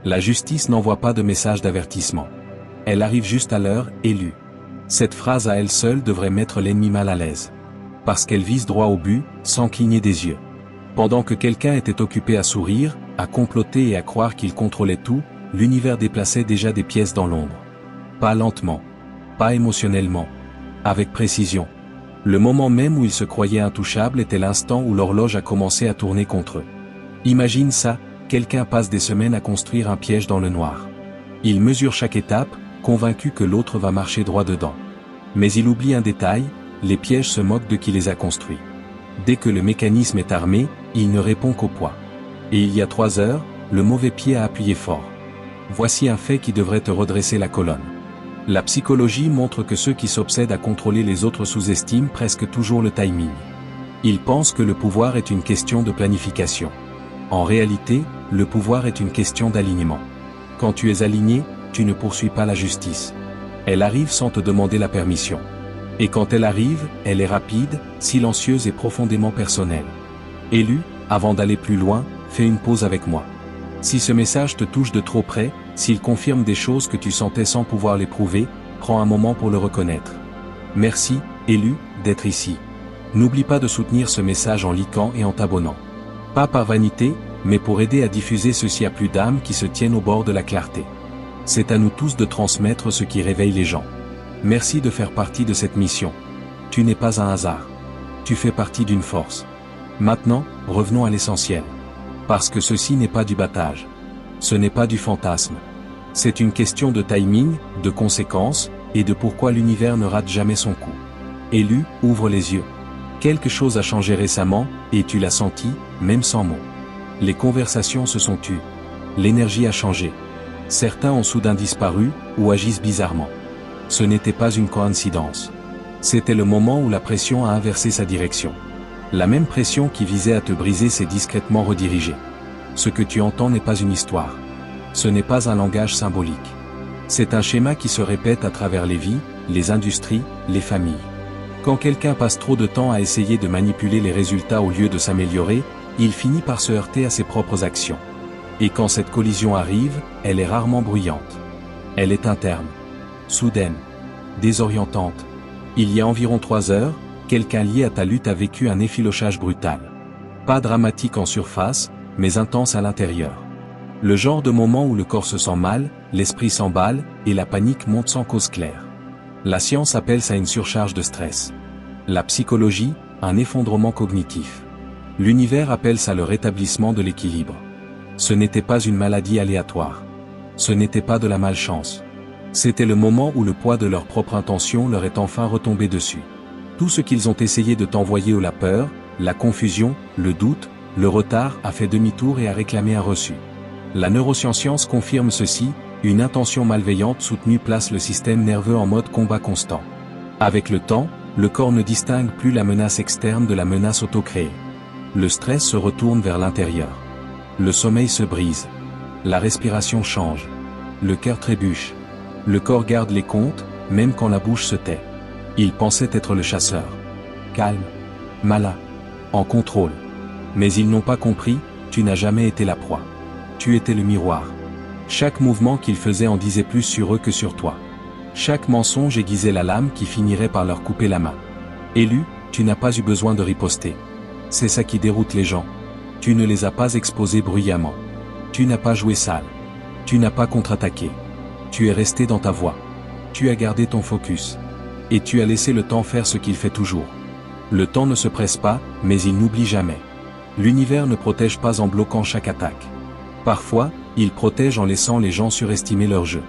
La justice n'envoie pas de message d'avertissement. Elle arrive juste à l'heure, élue. Cette phrase à elle seule devrait mettre l'ennemi mal à l'aise. Parce qu'elle vise droit au but, sans cligner des yeux. Pendant que quelqu'un était occupé à sourire, à comploter et à croire qu'il contrôlait tout, l'univers déplaçait déjà des pièces dans l'ombre. Pas lentement. Pas émotionnellement. Avec précision. Le moment même où ils se croyaient intouchables était l'instant où l'horloge a commencé à tourner contre eux. Imagine ça, quelqu'un passe des semaines à construire un piège dans le noir. Il mesure chaque étape, convaincu que l'autre va marcher droit dedans. Mais il oublie un détail, les pièges se moquent de qui les a construits. Dès que le mécanisme est armé, il ne répond qu'au poids. Et il y a 3 heures, le mauvais pied a appuyé fort. Voici un fait qui devrait te redresser la colonne. La psychologie montre que ceux qui s'obsèdent à contrôler les autres sous-estiment presque toujours le timing. Ils pensent que le pouvoir est une question de planification. En réalité, le pouvoir est une question d'alignement. Quand tu es aligné, tu ne poursuis pas la justice. Elle arrive sans te demander la permission. Et quand elle arrive, elle est rapide, silencieuse et profondément personnelle. Élu, avant d'aller plus loin, fais une pause avec moi. Si ce message te touche de trop près, s'il confirme des choses que tu sentais sans pouvoir les prouver, prends un moment pour le reconnaître. Merci, élu, d'être ici. N'oublie pas de soutenir ce message en likant et en t'abonnant. Pas par vanité, mais pour aider à diffuser ceci à plus d'âmes qui se tiennent au bord de la clarté. C'est à nous tous de transmettre ce qui réveille les gens. Merci de faire partie de cette mission. Tu n'es pas un hasard. Tu fais partie d'une force. Maintenant, revenons à l'essentiel. Parce que ceci n'est pas du battage. Ce n'est pas du fantasme. C'est une question de timing, de conséquences, et de pourquoi l'univers ne rate jamais son coup. Élu, ouvre les yeux. Quelque chose a changé récemment, et tu l'as senti, même sans mots. Les conversations se sont tues. L'énergie a changé. Certains ont soudain disparu, ou agissent bizarrement. Ce n'était pas une coïncidence. C'était le moment où la pression a inversé sa direction. La même pression qui visait à te briser s'est discrètement redirigée. Ce que tu entends n'est pas une histoire. Ce n'est pas un langage symbolique. C'est un schéma qui se répète à travers les vies, les industries, les familles. Quand quelqu'un passe trop de temps à essayer de manipuler les résultats au lieu de s'améliorer, il finit par se heurter à ses propres actions. Et quand cette collision arrive, elle est rarement bruyante. Elle est interne. Soudaine. Désorientante. Il y a environ 3 heures, quelqu'un lié à ta lutte a vécu un effilochage brutal. Pas dramatique en surface, mais intense à l'intérieur. Le genre de moment où le corps se sent mal, l'esprit s'emballe, et la panique monte sans cause claire. La science appelle ça une surcharge de stress. La psychologie, un effondrement cognitif. L'univers appelle ça le rétablissement de l'équilibre. Ce n'était pas une maladie aléatoire. Ce n'était pas de la malchance. C'était le moment où le poids de leur propre intention leur est enfin retombé dessus. Tout ce qu'ils ont essayé de t'envoyer ou la peur, la confusion, le doute, le retard a fait demi-tour et a réclamé un reçu. La neuroscience confirme ceci, une intention malveillante soutenue place le système nerveux en mode combat constant. Avec le temps, le corps ne distingue plus la menace externe de la menace auto-créée. Le stress se retourne vers l'intérieur. Le sommeil se brise. La respiration change. Le cœur trébuche. Le corps garde les comptes, même quand la bouche se tait. Il pensait être le chasseur. Calme. Malin. En contrôle. Mais ils n'ont pas compris, tu n'as jamais été la proie. Tu étais le miroir. Chaque mouvement qu'ils faisaient en disait plus sur eux que sur toi. Chaque mensonge aiguisait la lame qui finirait par leur couper la main. Élu, tu n'as pas eu besoin de riposter. C'est ça qui déroute les gens. Tu ne les as pas exposés bruyamment. Tu n'as pas joué sale. Tu n'as pas contre-attaqué. Tu es resté dans ta voie. Tu as gardé ton focus. Et tu as laissé le temps faire ce qu'il fait toujours. Le temps ne se presse pas, mais il n'oublie jamais. L'univers ne protège pas en bloquant chaque attaque. Parfois, il protège en laissant les gens surestimer leur jeu.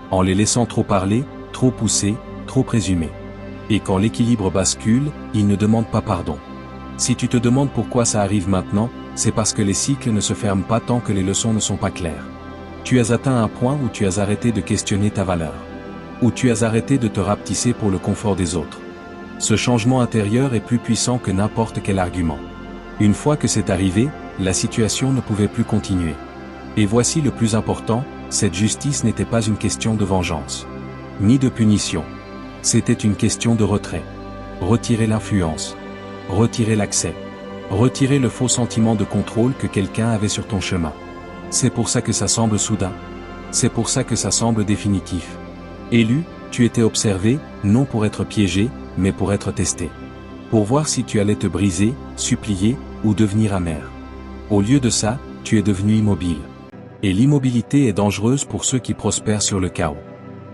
En les laissant trop parler, trop pousser, trop présumer. Et quand l'équilibre bascule, il ne demande pas pardon. Si tu te demandes pourquoi ça arrive maintenant, c'est parce que les cycles ne se ferment pas tant que les leçons ne sont pas claires. Tu as atteint un point où tu as arrêté de questionner ta valeur. Où tu as arrêté de te rapetisser pour le confort des autres. Ce changement intérieur est plus puissant que n'importe quel argument. Une fois que c'est arrivé, la situation ne pouvait plus continuer. Et voici le plus important, cette justice n'était pas une question de vengeance. Ni de punition. C'était une question de retrait. Retirer l'influence. Retirer l'accès. Retirer le faux sentiment de contrôle que quelqu'un avait sur ton chemin. C'est pour ça que ça semble soudain. C'est pour ça que ça semble définitif. Élu, tu étais observé, non pour être piégé, mais pour être testé. Pour voir si tu allais te briser, supplier, ou devenir amer. Au lieu de ça, tu es devenu immobile. Et l'immobilité est dangereuse pour ceux qui prospèrent sur le chaos.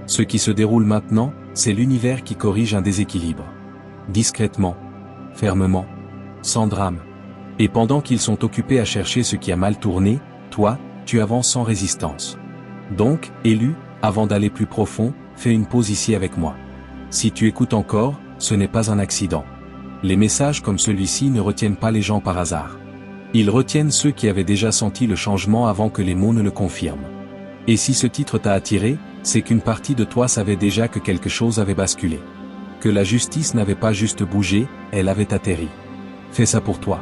Ce qui se déroule maintenant, c'est l'univers qui corrige un déséquilibre. Discrètement, fermement, sans drame. Et pendant qu'ils sont occupés à chercher ce qui a mal tourné, toi, tu avances sans résistance. Donc, élu, avant d'aller plus profond, fais une pause ici avec moi. Si tu écoutes encore, ce n'est pas un accident. Les messages comme celui-ci ne retiennent pas les gens par hasard. Ils retiennent ceux qui avaient déjà senti le changement avant que les mots ne le confirment. Et si ce titre t'a attiré, c'est qu'une partie de toi savait déjà que quelque chose avait basculé. Que la justice n'avait pas juste bougé, elle avait atterri. Fais ça pour toi.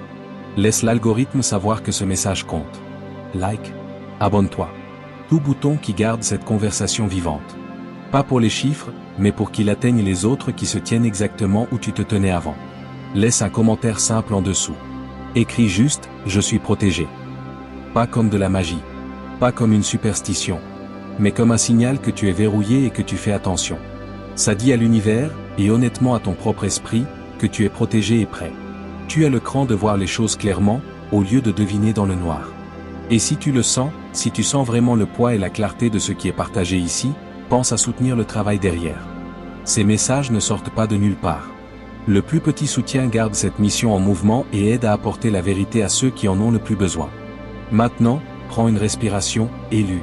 Laisse l'algorithme savoir que ce message compte. Like. Abonne-toi. Tout bouton qui garde cette conversation vivante. Pas pour les chiffres, mais pour qu'il atteigne les autres qui se tiennent exactement où tu te tenais avant. Laisse un commentaire simple en dessous. Écris juste « Je suis protégé ». Pas comme de la magie. Pas comme une superstition. Mais comme un signal que tu es verrouillé et que tu fais attention. Ça dit à l'univers, et honnêtement à ton propre esprit, que tu es protégé et prêt. Tu as le cran de voir les choses clairement, au lieu de deviner dans le noir. Et si tu le sens, si tu sens vraiment le poids et la clarté de ce qui est partagé ici, pense à soutenir le travail derrière. Ces messages ne sortent pas de nulle part. Le plus petit soutien garde cette mission en mouvement et aide à apporter la vérité à ceux qui en ont le plus besoin. Maintenant, prends une respiration, élu.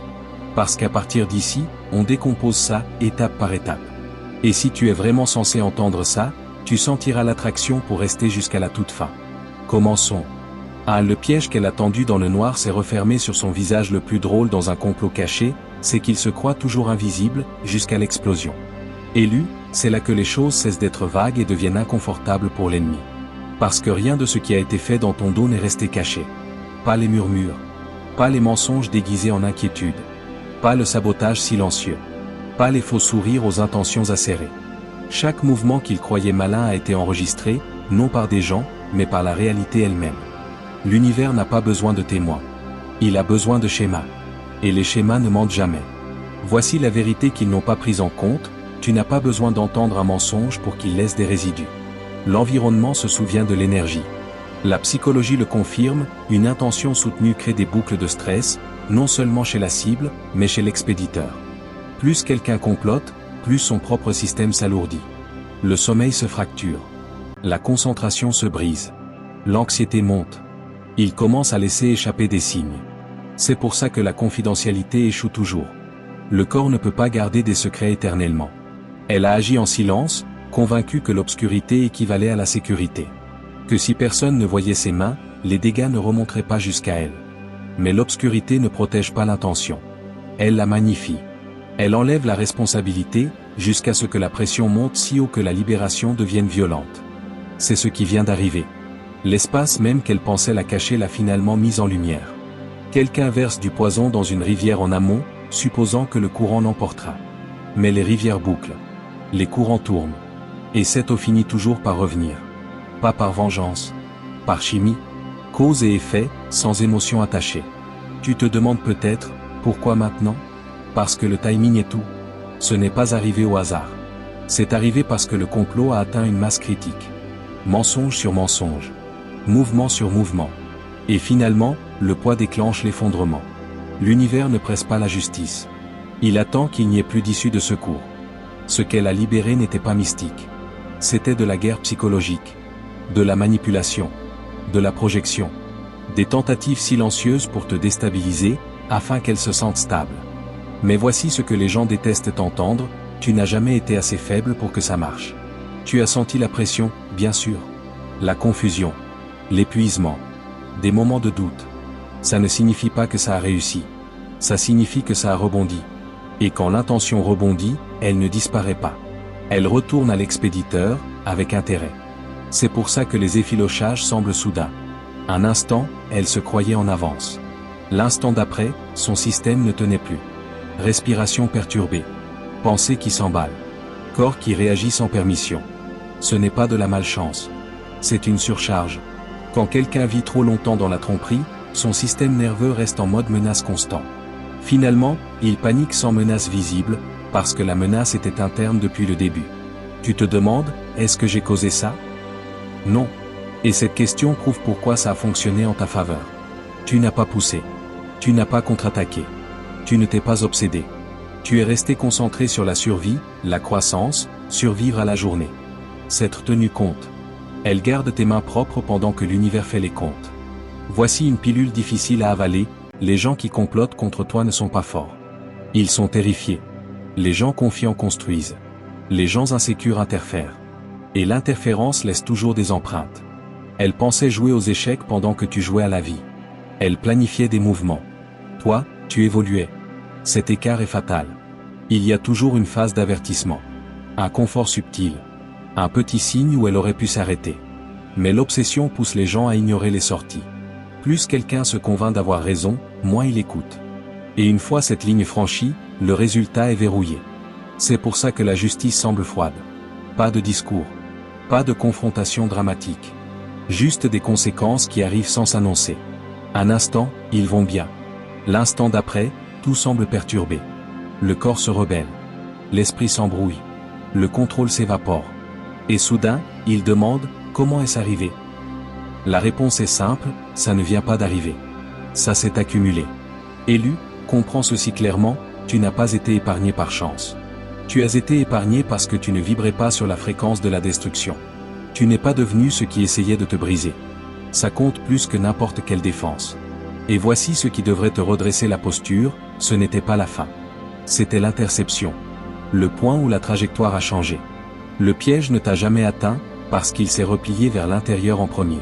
Parce qu'à partir d'ici, on décompose ça, étape par étape. Et si tu es vraiment censé entendre ça, tu sentiras l'attraction pour rester jusqu'à la toute fin. Commençons. Le piège qu'elle a tendu dans le noir s'est refermé sur son visage le plus drôle dans un complot caché, c'est qu'il se croit toujours invisible, jusqu'à l'explosion. Élu, c'est là que les choses cessent d'être vagues et deviennent inconfortables pour l'ennemi. Parce que rien de ce qui a été fait dans ton dos n'est resté caché. Pas les murmures. Pas les mensonges déguisés en inquiétude. Pas le sabotage silencieux. Pas les faux sourires aux intentions acérées. Chaque mouvement qu'il croyait malin a été enregistré, non par des gens, mais par la réalité elle-même. L'univers n'a pas besoin de témoins. Il a besoin de schémas. Et les schémas ne mentent jamais. Voici la vérité qu'ils n'ont pas prise en compte, tu n'as pas besoin d'entendre un mensonge pour qu'il laisse des résidus. L'environnement se souvient de l'énergie. La psychologie le confirme, une intention soutenue crée des boucles de stress, non seulement chez la cible, mais chez l'expéditeur. Plus quelqu'un complote, plus son propre système s'alourdit. Le sommeil se fracture. La concentration se brise. L'anxiété monte. Il commence à laisser échapper des signes. C'est pour ça que la confidentialité échoue toujours. Le corps ne peut pas garder des secrets éternellement. Elle a agi en silence, convaincue que l'obscurité équivalait à la sécurité. Que si personne ne voyait ses mains, les dégâts ne remonteraient pas jusqu'à elle. Mais l'obscurité ne protège pas l'intention. Elle la magnifie. Elle enlève la responsabilité, jusqu'à ce que la pression monte si haut que la libération devienne violente. C'est ce qui vient d'arriver. L'espace même qu'elle pensait la cacher l'a finalement mise en lumière. Quelqu'un verse du poison dans une rivière en amont, supposant que le courant l'emportera. Mais les rivières bouclent. Les courants tournent. Et cette eau finit toujours par revenir. Pas par vengeance. Par chimie. Cause et effet, sans émotion attachée. Tu te demandes peut-être, pourquoi maintenant ? Parce que le timing est tout. Ce n'est pas arrivé au hasard. C'est arrivé parce que le complot a atteint une masse critique. Mensonge sur mensonge. Mouvement sur mouvement. Et finalement, le poids déclenche l'effondrement. L'univers ne presse pas la justice. Il attend qu'il n'y ait plus d'issue de secours. Ce qu'elle a libéré n'était pas mystique. C'était de la guerre psychologique. De la manipulation. De la projection. Des tentatives silencieuses pour te déstabiliser, afin qu'elle se sente stable. Mais voici ce que les gens détestent entendre, tu n'as jamais été assez faible pour que ça marche. Tu as senti la pression, bien sûr. La confusion. L'épuisement. Des moments de doute. Ça ne signifie pas que ça a réussi. Ça signifie que ça a rebondi. Et quand l'intention rebondit, elle ne disparaît pas. Elle retourne à l'expéditeur, avec intérêt. C'est pour ça que les effilochages semblent soudains. Un instant, elle se croyait en avance. L'instant d'après, son système ne tenait plus. Respiration perturbée. Pensée qui s'emballe. Corps qui réagit sans permission. Ce n'est pas de la malchance. C'est une surcharge. Quand quelqu'un vit trop longtemps dans la tromperie, Son système nerveux reste en mode menace constant. Finalement, il panique sans menace visible, parce que la menace était interne depuis le début. Tu te demandes, est-ce que j'ai causé ça? Non. Et cette question prouve pourquoi ça a fonctionné en ta faveur. Tu n'as pas poussé. Tu n'as pas contre-attaqué. Tu ne t'es pas obsédé. Tu es resté concentré sur la survie, la croissance, survivre à la journée. S'être tenu compte. Elle garde tes mains propres pendant que l'univers fait les comptes. Voici une pilule difficile à avaler, les gens qui complotent contre toi ne sont pas forts. Ils sont terrifiés. Les gens confiants construisent. Les gens insécures interfèrent. Et l'interférence laisse toujours des empreintes. Elle pensait jouer aux échecs pendant que tu jouais à la vie. Elle planifiait des mouvements. Toi, tu évoluais. Cet écart est fatal. Il y a toujours une phase d'avertissement. Un confort subtil. Un petit signe où elle aurait pu s'arrêter. Mais l'obsession pousse les gens à ignorer les sorties. Plus quelqu'un se convainc d'avoir raison, moins il écoute. Et une fois cette ligne franchie, le résultat est verrouillé. C'est pour ça que la justice semble froide. Pas de discours. Pas de confrontation dramatique. Juste des conséquences qui arrivent sans s'annoncer. Un instant, ils vont bien. L'instant d'après, tout semble perturbé. Le corps se rebelle. L'esprit s'embrouille. Le contrôle s'évapore. Et soudain, il demande, comment est-ce arrivé? La réponse est simple, ça ne vient pas d'arriver. Ça s'est accumulé. Élu, comprends ceci clairement, tu n'as pas été épargné par chance. Tu as été épargné parce que tu ne vibrais pas sur la fréquence de la destruction. Tu n'es pas devenu ce qui essayait de te briser. Ça compte plus que n'importe quelle défense. Et voici ce qui devrait te redresser la posture, ce n'était pas la fin. C'était l'interception. Le point où la trajectoire a changé. Le piège ne t'a jamais atteint, parce qu'il s'est replié vers l'intérieur en premier.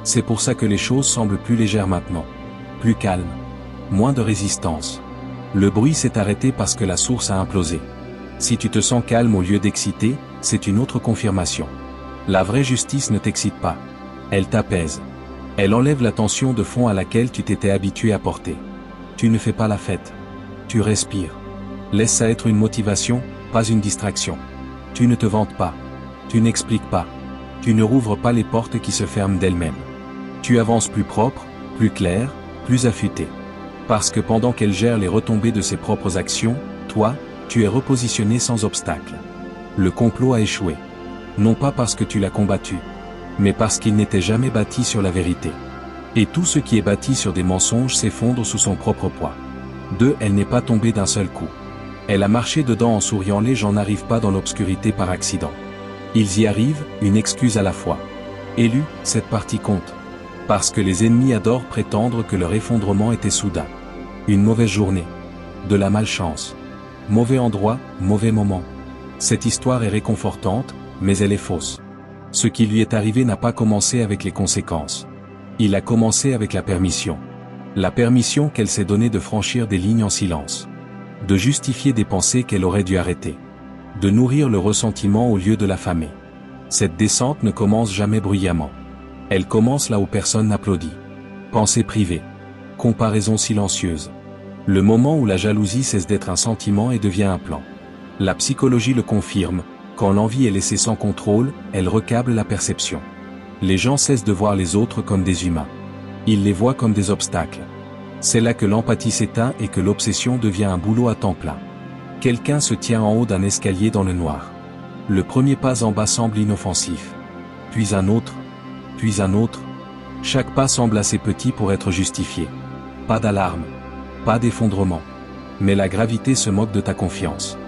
C'est pour ça que les choses semblent plus légères maintenant. Plus calmes. Moins de résistance. Le bruit s'est arrêté parce que la source a implosé. Si tu te sens calme au lieu d'exciter, c'est une autre confirmation. La vraie justice ne t'excite pas. Elle t'apaise. Elle enlève la tension de fond à laquelle tu t'étais habitué à porter. Tu ne fais pas la fête. Tu respires. Laisse ça être une motivation, pas une distraction. Tu ne te vantes pas. Tu n'expliques pas. Tu ne rouvres pas les portes qui se ferment d'elles-mêmes. Tu avances plus propre, plus clair, plus affûté. Parce que pendant qu'elle gère les retombées de ses propres actions, toi, tu es repositionné sans obstacle. Le complot a échoué. Non pas parce que tu l'as combattu, mais parce qu'il n'était jamais bâti sur la vérité. Et tout ce qui est bâti sur des mensonges s'effondre sous son propre poids. 2. Elle n'est pas tombée d'un seul coup. Elle a marché dedans en souriant. Les gens n'arrivent pas dans l'obscurité par accident. Ils y arrivent, une excuse à la fois. Élu, cette partie compte. Parce que les ennemis adorent prétendre que leur effondrement était soudain. Une mauvaise journée. De la malchance. Mauvais endroit, mauvais moment. Cette histoire est réconfortante, mais elle est fausse. Ce qui lui est arrivé n'a pas commencé avec les conséquences. Il a commencé avec la permission. La permission qu'elle s'est donnée de franchir des lignes en silence. De justifier des pensées qu'elle aurait dû arrêter. De nourrir le ressentiment au lieu de l'affamer. Cette descente ne commence jamais bruyamment. Elle commence là où personne n'applaudit. Pensée privée. Comparaison silencieuse. Le moment où la jalousie cesse d'être un sentiment et devient un plan. La psychologie le confirme, quand l'envie est laissée sans contrôle, elle recable la perception. Les gens cessent de voir les autres comme des humains. Ils les voient comme des obstacles. C'est là que l'empathie s'éteint et que l'obsession devient un boulot à temps plein. Quelqu'un se tient en haut d'un escalier dans le noir. Le premier pas en bas semble inoffensif. Puis un autre. Puis un autre. Chaque pas semble assez petit pour être justifié. Pas d'alarme. Pas d'effondrement. Mais la gravité se moque de ta confiance.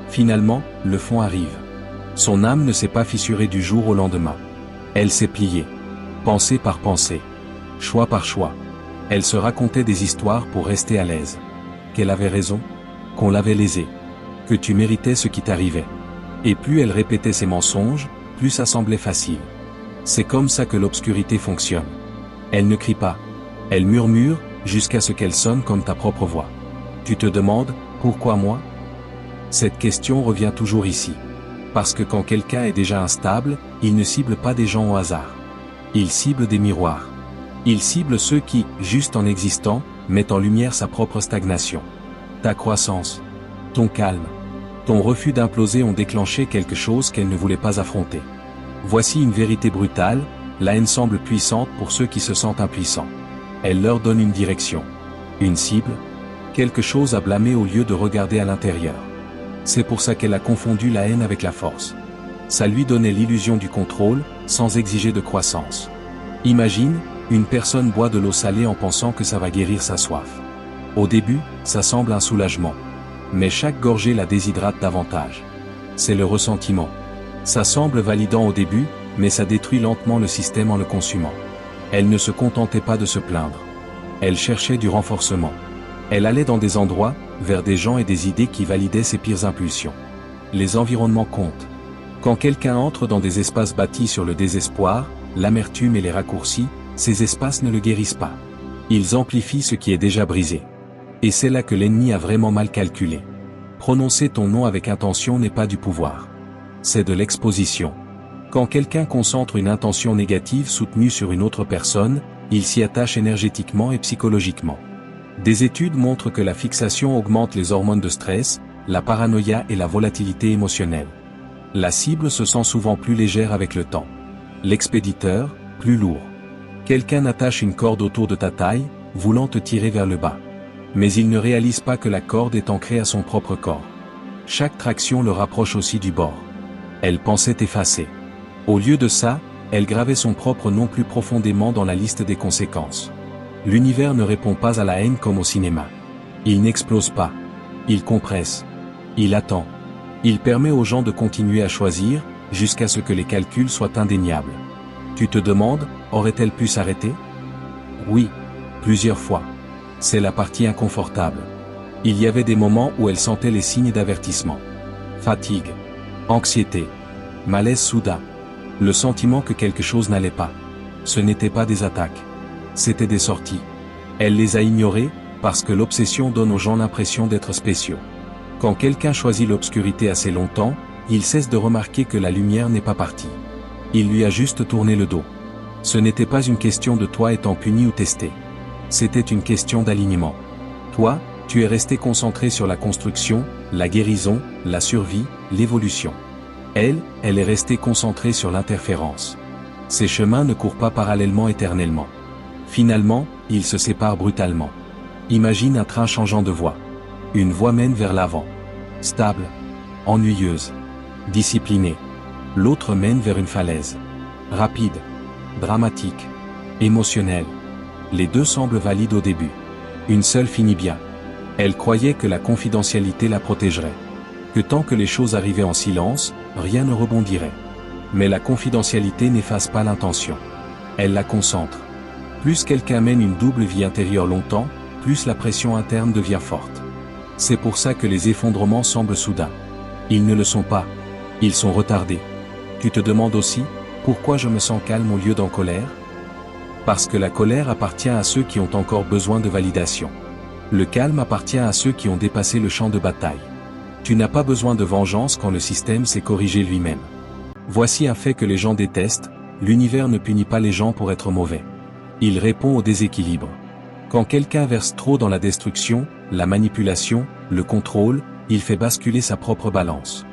Finalement, le fond arrive. Son âme ne s'est pas fissurée du jour au lendemain. Elle s'est pliée. Pensée par pensée. Choix par choix. Elle se racontait des histoires pour rester à l'aise. Qu'elle avait raison. Qu'on l'avait lésée. Que tu méritais ce qui t'arrivait. Et plus elle répétait ses mensonges, plus ça semblait facile. C'est comme ça que l'obscurité fonctionne. Elle ne crie pas. Elle murmure, jusqu'à ce qu'elle sonne comme ta propre voix. Tu te demandes, pourquoi moi? Cette question revient toujours ici. Parce que quand quelqu'un est déjà instable, il ne cible pas des gens au hasard. Il cible des miroirs. Il cible ceux qui, juste en existant, mettent en lumière sa propre stagnation. Ta croissance. Ton calme. Ton refus d'imploser ont déclenché quelque chose qu'elle ne voulait pas affronter. Voici une vérité brutale, la haine semble puissante pour ceux qui se sentent impuissants. Elle leur donne une direction. Une cible. Quelque chose à blâmer au lieu de regarder à l'intérieur. C'est pour ça qu'elle a confondu la haine avec la force. Ça lui donnait l'illusion du contrôle, sans exiger de croissance. Imagine, une personne boit de l'eau salée en pensant que ça va guérir sa soif. Au début, ça semble un soulagement. Mais chaque gorgée la déshydrate davantage. C'est le ressentiment. Ça semble validant au début, mais ça détruit lentement le système en le consumant. Elle ne se contentait pas de se plaindre. Elle cherchait du renforcement. Elle allait dans des endroits, vers des gens et des idées qui validaient ses pires impulsions. Les environnements comptent. Quand quelqu'un entre dans des espaces bâtis sur le désespoir, l'amertume et les raccourcis, ces espaces ne le guérissent pas. Ils amplifient ce qui est déjà brisé. Et c'est là que l'ennemi a vraiment mal calculé. Prononcer ton nom avec intention n'est pas du pouvoir. C'est de l'exposition. Quand quelqu'un concentre une intention négative soutenue sur une autre personne, il s'y attache énergétiquement et psychologiquement. Des études montrent que la fixation augmente les hormones de stress, la paranoïa et la volatilité émotionnelle. La cible se sent souvent plus légère avec le temps. L'expéditeur, plus lourd. Quelqu'un attache une corde autour de ta taille, voulant te tirer vers le bas. Mais il ne réalise pas que la corde est ancrée à son propre corps. Chaque traction le rapproche aussi du bord. Elle pensait effacer. Au lieu de ça, elle gravait son propre nom plus profondément dans la liste des conséquences. L'univers ne répond pas à la haine comme au cinéma. Il n'explose pas. Il compresse. Il attend. Il permet aux gens de continuer à choisir, jusqu'à ce que les calculs soient indéniables. Tu te demandes, aurait-elle pu s'arrêter? Oui. Plusieurs fois. C'est la partie inconfortable. Il y avait des moments où elle sentait les signes d'avertissement. Fatigue. Anxiété. Malaise soudain. Le sentiment que quelque chose n'allait pas. Ce n'était pas des attaques. C'était des sorties. Elle les a ignorées, parce que l'obsession donne aux gens l'impression d'être spéciaux. Quand quelqu'un choisit l'obscurité assez longtemps, il cesse de remarquer que la lumière n'est pas partie. Il lui a juste tourné le dos. Ce n'était pas une question de toi étant puni ou testé. C'était une question d'alignement. Toi, tu es resté concentré sur la construction, la guérison, la survie, l'évolution. Elle est restée concentrée sur l'interférence. Ces chemins ne courent pas parallèlement éternellement. Finalement, ils se séparent brutalement. Imagine un train changeant de voie. Une voie mène vers l'avant. Stable. Ennuyeuse. Disciplinée. L'autre mène vers une falaise. Rapide. Dramatique. Émotionnelle. Les deux semblent valides au début. Une seule finit bien. Elle croyait que la confidentialité la protégerait. Que tant que les choses arrivaient en silence, rien ne rebondirait. Mais la confidentialité n'efface pas l'intention. Elle la concentre. Plus quelqu'un mène une double vie intérieure longtemps, plus la pression interne devient forte. C'est pour ça que les effondrements semblent soudains. Ils ne le sont pas. Ils sont retardés. Tu te demandes aussi, pourquoi je me sens calme au lieu d'en colère? Parce que la colère appartient à ceux qui ont encore besoin de validation. Le calme appartient à ceux qui ont dépassé le champ de bataille. Tu n'as pas besoin de vengeance quand le système s'est corrigé lui-même. Voici un fait que les gens détestent, l'univers ne punit pas les gens pour être mauvais. Il répond au déséquilibre. Quand quelqu'un verse trop dans la destruction, la manipulation, le contrôle, il fait basculer sa propre balance.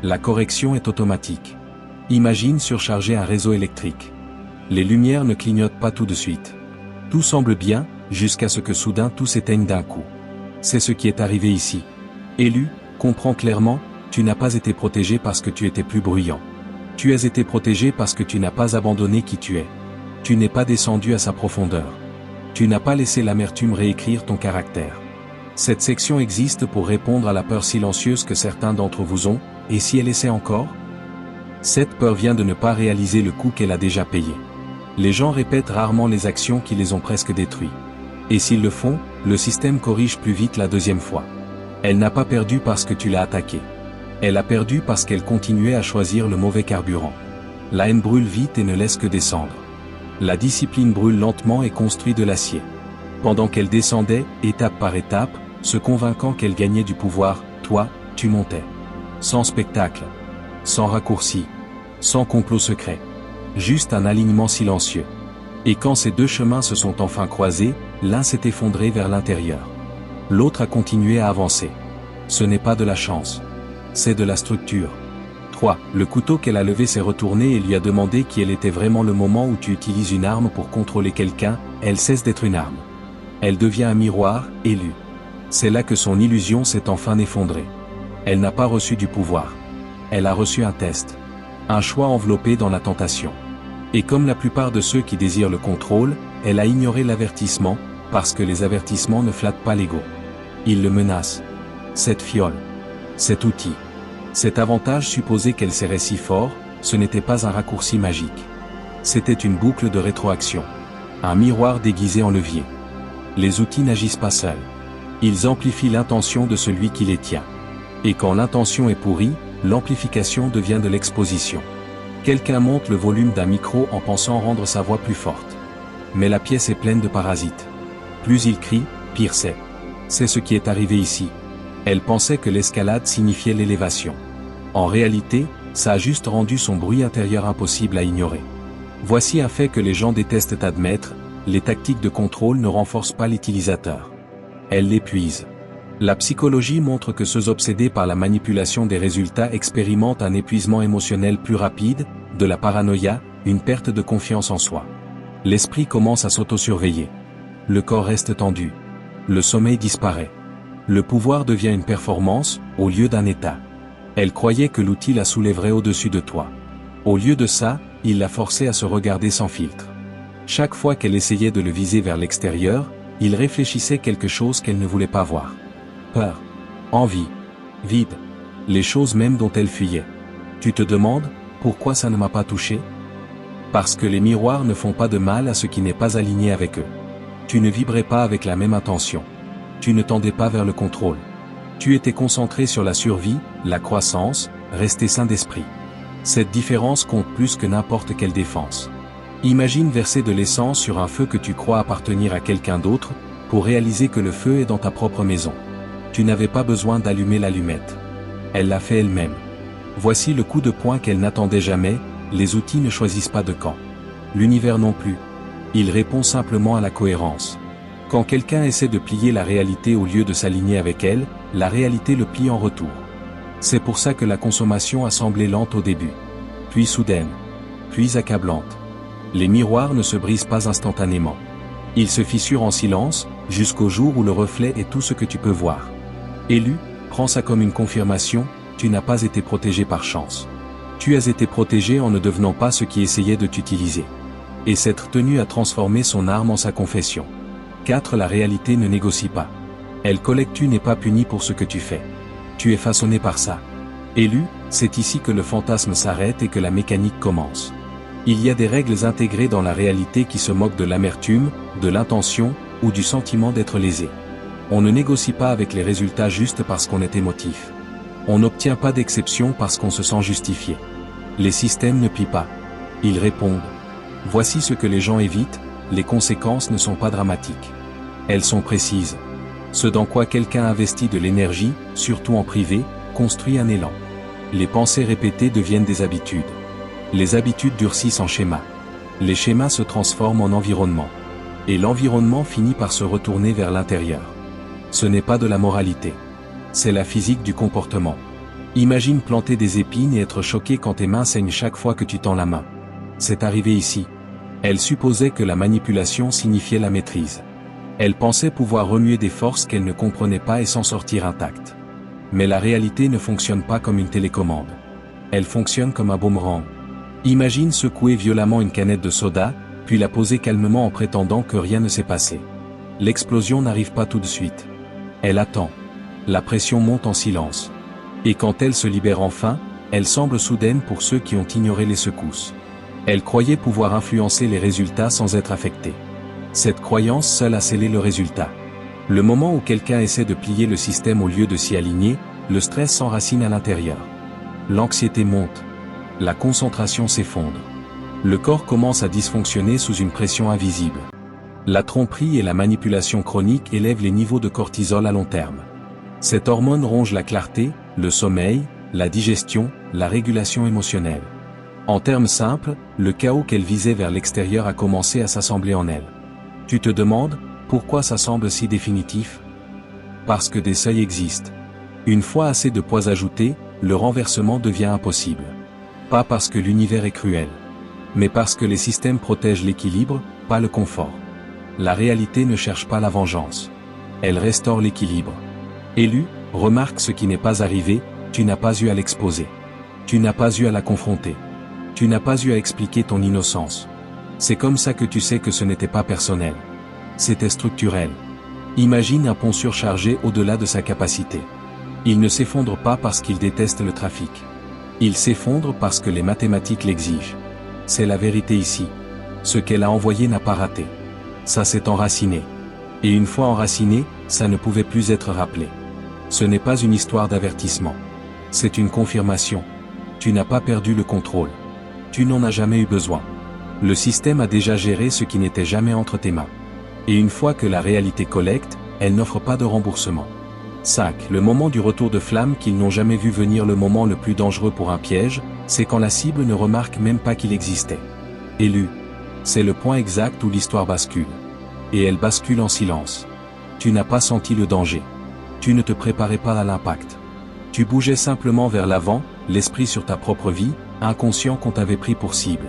La correction est automatique. Imagine surcharger un réseau électrique. Les lumières ne clignotent pas tout de suite. Tout semble bien, jusqu'à ce que soudain tout s'éteigne d'un coup. C'est ce qui est arrivé ici. Élu, comprends clairement, tu n'as pas été protégé parce que tu étais plus bruyant. Tu as été protégé parce que tu n'as pas abandonné qui tu es. Tu n'es pas descendu à sa profondeur. Tu n'as pas laissé l'amertume réécrire ton caractère. Cette section existe pour répondre à la peur silencieuse que certains d'entre vous ont, et si elle essaie encore? Cette peur vient de ne pas réaliser le coût qu'elle a déjà payé. Les gens répètent rarement les actions qui les ont presque détruits. Et s'ils le font, le système corrige plus vite la deuxième fois. Elle n'a pas perdu parce que tu l'as attaquée. Elle a perdu parce qu'elle continuait à choisir le mauvais carburant. La haine brûle vite et ne laisse que descendre. La discipline brûle lentement et construit de l'acier. Pendant qu'elle descendait, étape par étape, se convainquant qu'elle gagnait du pouvoir, toi, tu montais. Sans spectacle. Sans raccourci. Sans complot secret. Juste un alignement silencieux. Et quand ces deux chemins se sont enfin croisés, l'un s'est effondré vers l'intérieur. L'autre a continué à avancer. Ce n'est pas de la chance. C'est de la structure. 3. Le couteau qu'elle a levé s'est retourné et lui a demandé quel était vraiment le moment où tu utilises une arme pour contrôler quelqu'un, elle cesse d'être une arme. Elle devient un miroir, élu. C'est là que son illusion s'est enfin effondrée. Elle n'a pas reçu du pouvoir. Elle a reçu un test. Un choix enveloppé dans la tentation. Et comme la plupart de ceux qui désirent le contrôle, elle a ignoré l'avertissement, parce que les avertissements ne flattent pas l'ego. Ils le menacent. Cette fiole. Cet outil. Cet avantage supposé qu'elle serrait si fort, ce n'était pas un raccourci magique. C'était une boucle de rétroaction. Un miroir déguisé en levier. Les outils n'agissent pas seuls. Ils amplifient l'intention de celui qui les tient. Et quand l'intention est pourrie, l'amplification devient de l'exposition. Quelqu'un monte le volume d'un micro en pensant rendre sa voix plus forte. Mais la pièce est pleine de parasites. Plus il crie, pire c'est. C'est ce qui est arrivé ici. Elle pensait que l'escalade signifiait l'élévation. En réalité, ça a juste rendu son bruit intérieur impossible à ignorer. Voici un fait que les gens détestent admettre, les tactiques de contrôle ne renforcent pas l'utilisateur. Elles l'épuisent. La psychologie montre que ceux obsédés par la manipulation des résultats expérimentent un épuisement émotionnel plus rapide, de la paranoïa, une perte de confiance en soi. L'esprit commence à s'auto-surveiller. Le corps reste tendu. Le sommeil disparaît. Le pouvoir devient une performance, au lieu d'un état. Elle croyait que l'outil la soulèverait au-dessus de toi. Au lieu de ça, il la forçait à se regarder sans filtre. Chaque fois qu'elle essayait de le viser vers l'extérieur, il réfléchissait quelque chose qu'elle ne voulait pas voir. Peur. Envie. Vide. Les choses même dont elle fuyait. Tu te demandes, pourquoi ça ne m'a pas touché? Parce que les miroirs ne font pas de mal à ce qui n'est pas aligné avec eux. Tu ne vibrais pas avec la même intention. Tu ne tendais pas vers le contrôle. Tu étais concentré sur la survie, la croissance, rester sain d'esprit. Cette différence compte plus que n'importe quelle défense. Imagine verser de l'essence sur un feu que tu crois appartenir à quelqu'un d'autre, pour réaliser que le feu est dans ta propre maison. Tu n'avais pas besoin d'allumer l'allumette. Elle l'a fait elle-même. Voici le coup de poing qu'elle n'attendait jamais, les outils ne choisissent pas de camp. L'univers non plus. Il répond simplement à la cohérence. Quand quelqu'un essaie de plier la réalité au lieu de s'aligner avec elle, la réalité le plie en retour. C'est pour ça que la consommation a semblé lente au début. Puis soudaine. Puis accablante. Les miroirs ne se brisent pas instantanément. Ils se fissurent en silence, jusqu'au jour où le reflet est tout ce que tu peux voir. Élu, prends ça comme une confirmation, tu n'as pas été protégé par chance. Tu as été protégé en ne devenant pas ce qui essayait de t'utiliser. Et s'être tenu à transformer son arme en sa confession. 4. La réalité ne négocie pas. Elle collecte, tu n'es pas puni pour ce que tu fais. Tu es façonné par ça. Élu, c'est ici que le fantasme s'arrête et que la mécanique commence. Il y a des règles intégrées dans la réalité qui se moquent de l'amertume, de l'intention, ou du sentiment d'être lésé. On ne négocie pas avec les résultats juste parce qu'on est émotif. On n'obtient pas d'exception parce qu'on se sent justifié. Les systèmes ne plient pas. Ils répondent. Voici ce que les gens évitent, les conséquences ne sont pas dramatiques. Elles sont précises. Ce dans quoi quelqu'un investit de l'énergie, surtout en privé, construit un élan. Les pensées répétées deviennent des habitudes. Les habitudes durcissent en schémas. Les schémas se transforment en environnement. Et l'environnement finit par se retourner vers l'intérieur. Ce n'est pas de la moralité. C'est la physique du comportement. Imagine planter des épines et être choqué quand tes mains saignent chaque fois que tu tends la main. C'est arrivé ici. Elle supposait que la manipulation signifiait la maîtrise. Elle pensait pouvoir remuer des forces qu'elle ne comprenait pas et s'en sortir intacte. Mais la réalité ne fonctionne pas comme une télécommande. Elle fonctionne comme un boomerang. Imagine secouer violemment une canette de soda, puis la poser calmement en prétendant que rien ne s'est passé. L'explosion n'arrive pas tout de suite. Elle attend. La pression monte en silence. Et quand elle se libère enfin, elle semble soudaine pour ceux qui ont ignoré les secousses. Elle croyait pouvoir influencer les résultats sans être affectée. Cette croyance seule a scellé le résultat. Le moment où quelqu'un essaie de plier le système au lieu de s'y aligner, le stress s'enracine à l'intérieur. L'anxiété monte. La concentration s'effondre. Le corps commence à dysfonctionner sous une pression invisible. La tromperie et la manipulation chronique élèvent les niveaux de cortisol à long terme. Cette hormone ronge la clarté, le sommeil, la digestion, la régulation émotionnelle. En termes simples, le chaos qu'elle visait vers l'extérieur a commencé à s'assembler en elle. Tu te demandes, pourquoi ça semble si définitif? Parce que des seuils existent. Une fois assez de poids ajouté, le renversement devient impossible. Pas parce que l'univers est cruel. Mais parce que les systèmes protègent l'équilibre, pas le confort. La réalité ne cherche pas la vengeance. Elle restaure l'équilibre. Élu, remarque ce qui n'est pas arrivé, tu n'as pas eu à l'exposer. Tu n'as pas eu à la confronter. Tu n'as pas eu à expliquer ton innocence. C'est comme ça que tu sais que ce n'était pas personnel. C'était structurel. Imagine un pont surchargé au-delà de sa capacité. Il ne s'effondre pas parce qu'il déteste le trafic. Il s'effondre parce que les mathématiques l'exigent. C'est la vérité ici. Ce qu'elle a envoyé n'a pas raté. Ça s'est enraciné. Et une fois enraciné, ça ne pouvait plus être rappelé. Ce n'est pas une histoire d'avertissement. C'est une confirmation. Tu n'as pas perdu le contrôle. Tu n'en as jamais eu besoin. Le système a déjà géré ce qui n'était jamais entre tes mains. Et une fois que la réalité collecte, elle n'offre pas de remboursement. 5. Le moment du retour de flamme qu'ils n'ont jamais vu venir. Le moment le plus dangereux pour un piège, c'est quand la cible ne remarque même pas qu'il existait. Élu. C'est le point exact où l'histoire bascule. Et elle bascule en silence. Tu n'as pas senti le danger. Tu ne te préparais pas à l'impact. Tu bougeais simplement vers l'avant, l'esprit sur ta propre vie, inconscient qu'on t'avait pris pour cible.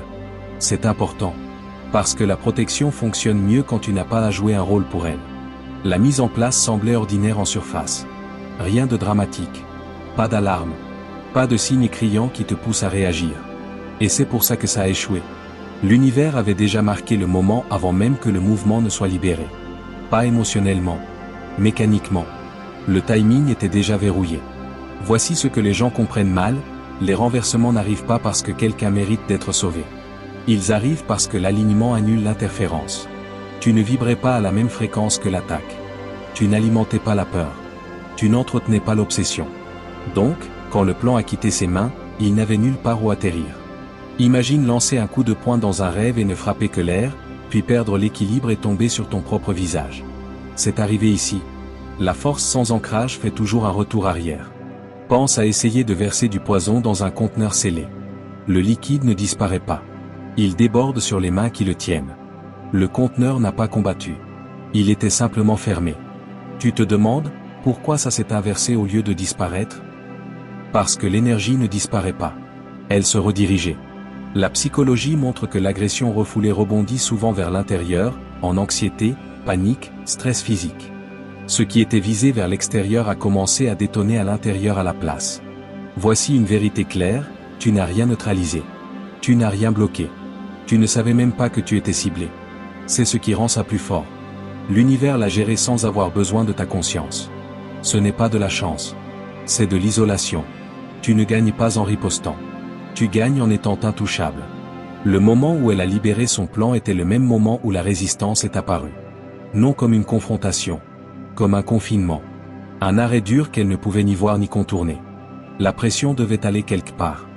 C'est important. Parce que la protection fonctionne mieux quand tu n'as pas à jouer un rôle pour elle. La mise en place semblait ordinaire en surface. Rien de dramatique. Pas d'alarme. Pas de signe criant qui te pousse à réagir. Et c'est pour ça que ça a échoué. L'univers avait déjà marqué le moment avant même que le mouvement ne soit libéré. Pas émotionnellement. Mécaniquement. Le timing était déjà verrouillé. Voici ce que les gens comprennent mal, les renversements n'arrivent pas parce que quelqu'un mérite d'être sauvé. Ils arrivent parce que l'alignement annule l'interférence. Tu ne vibrais pas à la même fréquence que l'attaque. Tu n'alimentais pas la peur. Tu n'entretenais pas l'obsession. Donc, quand le plan a quitté ses mains, il n'avait nulle part où atterrir. Imagine lancer un coup de poing dans un rêve et ne frapper que l'air, puis perdre l'équilibre et tomber sur ton propre visage. C'est arrivé ici. La force sans ancrage fait toujours un retour arrière. Pense à essayer de verser du poison dans un conteneur scellé. Le liquide ne disparaît pas. Il déborde sur les mains qui le tiennent. Le conteneur n'a pas combattu. Il était simplement fermé. Tu te demandes, pourquoi ça s'est inversé au lieu de disparaître? Parce que l'énergie ne disparaît pas. Elle se redirigeait. La psychologie montre que l'agression refoulée rebondit souvent vers l'intérieur, en anxiété, panique, stress physique. Ce qui était visé vers l'extérieur a commencé à détonner à l'intérieur à la place. Voici une vérité claire, tu n'as rien neutralisé. Tu n'as rien bloqué. Tu ne savais même pas que tu étais ciblé. C'est ce qui rend ça plus fort. L'univers l'a géré sans avoir besoin de ta conscience. Ce n'est pas de la chance. C'est de l'isolation. Tu ne gagnes pas en ripostant. Tu gagnes en étant intouchable. Le moment où elle a libéré son plan était le même moment où la résistance est apparue. Non comme une confrontation. Comme un confinement. Un arrêt dur qu'elle ne pouvait ni voir ni contourner. La pression devait aller quelque part.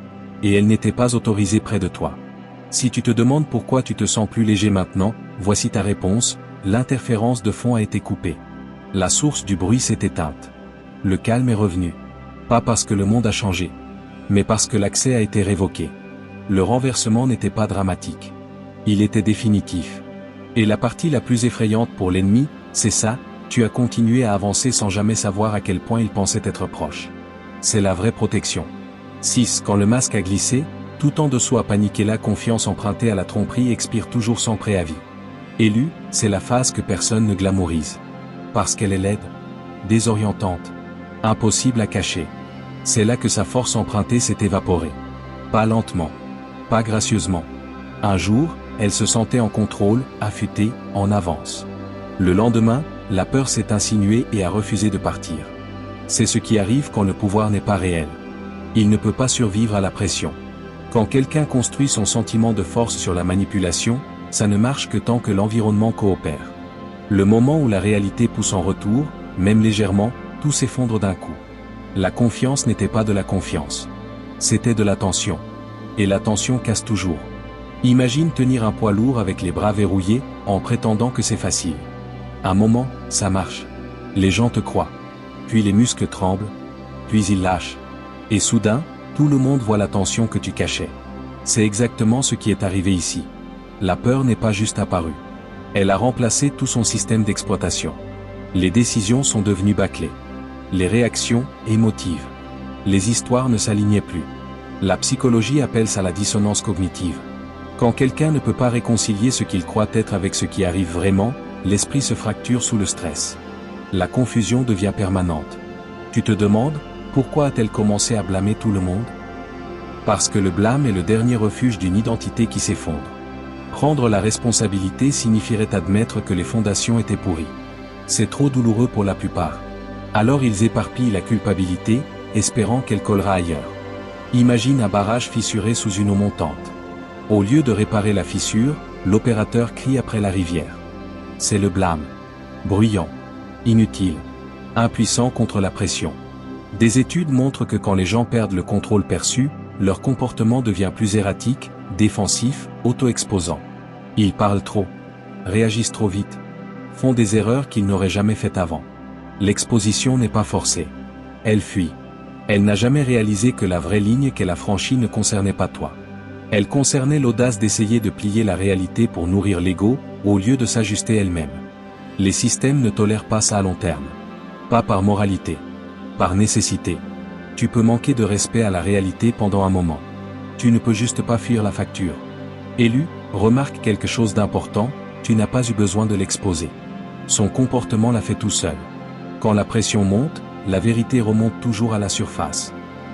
Et elle n'était pas autorisée près de toi. Si tu te demandes pourquoi tu te sens plus léger maintenant, voici ta réponse, l'interférence de fond a été coupée. La source du bruit s'est éteinte. Le calme est revenu. Pas parce que le monde a changé, mais parce que l'accès a été révoqué. Le renversement n'était pas dramatique. Il était définitif. Et la partie la plus effrayante pour l'ennemi, c'est ça, tu as continué à avancer sans jamais savoir à quel point il pensait être proche. C'est la vraie protection. 6. Quand le masque a glissé, tout en dessous a paniqué, la confiance empruntée à la tromperie expire toujours sans préavis. Élu, c'est la phase que personne ne glamourise. Parce qu'elle est laide, désorientante, impossible à cacher. C'est là que sa force empruntée s'est évaporée. Pas lentement, pas gracieusement. Un jour, elle se sentait en contrôle, affûtée, en avance. Le lendemain, la peur s'est insinuée et a refusé de partir. C'est ce qui arrive quand le pouvoir n'est pas réel. Il ne peut pas survivre à la pression. Quand quelqu'un construit son sentiment de force sur la manipulation, ça ne marche que tant que l'environnement coopère. Le moment où la réalité pousse en retour, même légèrement, tout s'effondre d'un coup. La confiance n'était pas de la confiance. C'était de la tension. Et la tension casse toujours. Imagine tenir un poids lourd avec les bras verrouillés, en prétendant que c'est facile. Un moment, ça marche. Les gens te croient. Puis les muscles tremblent. Puis ils lâchent. Et soudain, tout le monde voit la tension que tu cachais. C'est exactement ce qui est arrivé ici. La peur n'est pas juste apparue. Elle a remplacé tout son système d'exploitation. Les décisions sont devenues bâclées. Les réactions, émotives. Les histoires ne s'alignaient plus. La psychologie appelle ça la dissonance cognitive. Quand quelqu'un ne peut pas réconcilier ce qu'il croit être avec ce qui arrive vraiment, l'esprit se fracture sous le stress. La confusion devient permanente. Tu te demandes, pourquoi a-t-elle commencé à blâmer tout le monde? Parce que le blâme est le dernier refuge d'une identité qui s'effondre. Prendre la responsabilité signifierait admettre que les fondations étaient pourries. C'est trop douloureux pour la plupart. Alors ils éparpillent la culpabilité, espérant qu'elle collera ailleurs. Imagine un barrage fissuré sous une eau montante. Au lieu de réparer la fissure, l'opérateur crie après la rivière. C'est le blâme. Bruyant. Inutile. Impuissant contre la pression. Des études montrent que quand les gens perdent le contrôle perçu, leur comportement devient plus erratique, défensif, auto-exposant. Ils parlent trop. Réagissent trop vite. Font des erreurs qu'ils n'auraient jamais faites avant. L'exposition n'est pas forcée. Elle fuit. Elle n'a jamais réalisé que la vraie ligne qu'elle a franchie ne concernait pas toi. Elle concernait l'audace d'essayer de plier la réalité pour nourrir l'ego, au lieu de s'ajuster elle-même. Les systèmes ne tolèrent pas ça à long terme. Pas par moralité. Par nécessité. Tu peux manquer de respect à la réalité pendant un moment. Tu ne peux juste pas fuir la facture. Élu, remarque quelque chose d'important, tu n'as pas eu besoin de l'exposer. Son comportement l'a fait tout seul. Quand la pression monte, la vérité remonte toujours à la surface.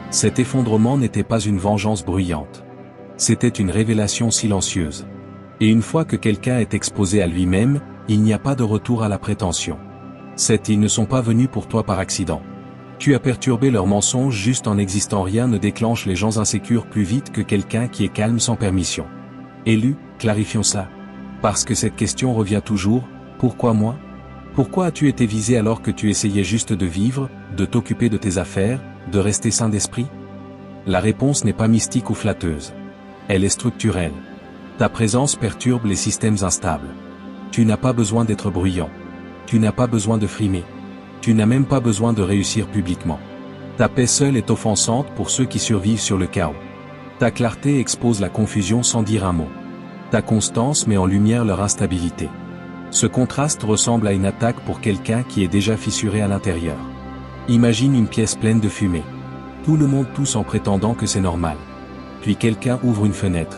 Cet effondrement n'était pas une vengeance bruyante. C'était une révélation silencieuse. Et une fois que quelqu'un est exposé à lui-même, il n'y a pas de retour à la prétention. Ils ne sont pas venus pour toi par accident. Tu as perturbé leurs mensonges juste en existant. Rien ne déclenche les gens insécures plus vite que quelqu'un qui est calme sans permission. Élu, clarifions ça. Parce que cette question revient toujours, pourquoi moi? Pourquoi as-tu été visé alors que tu essayais juste de vivre, de t'occuper de tes affaires, de rester sain d'esprit? La réponse n'est pas mystique ou flatteuse. Elle est structurelle. Ta présence perturbe les systèmes instables. Tu n'as pas besoin d'être bruyant. Tu n'as pas besoin de frimer. Tu n'as même pas besoin de réussir publiquement. Ta paix seule est offensante pour ceux qui survivent sur le chaos. Ta clarté expose la confusion sans dire un mot. Ta constance met en lumière leur instabilité. Ce contraste ressemble à une attaque pour quelqu'un qui est déjà fissuré à l'intérieur. Imagine une pièce pleine de fumée. Tout le monde tousse en prétendant que c'est normal. Puis quelqu'un ouvre une fenêtre.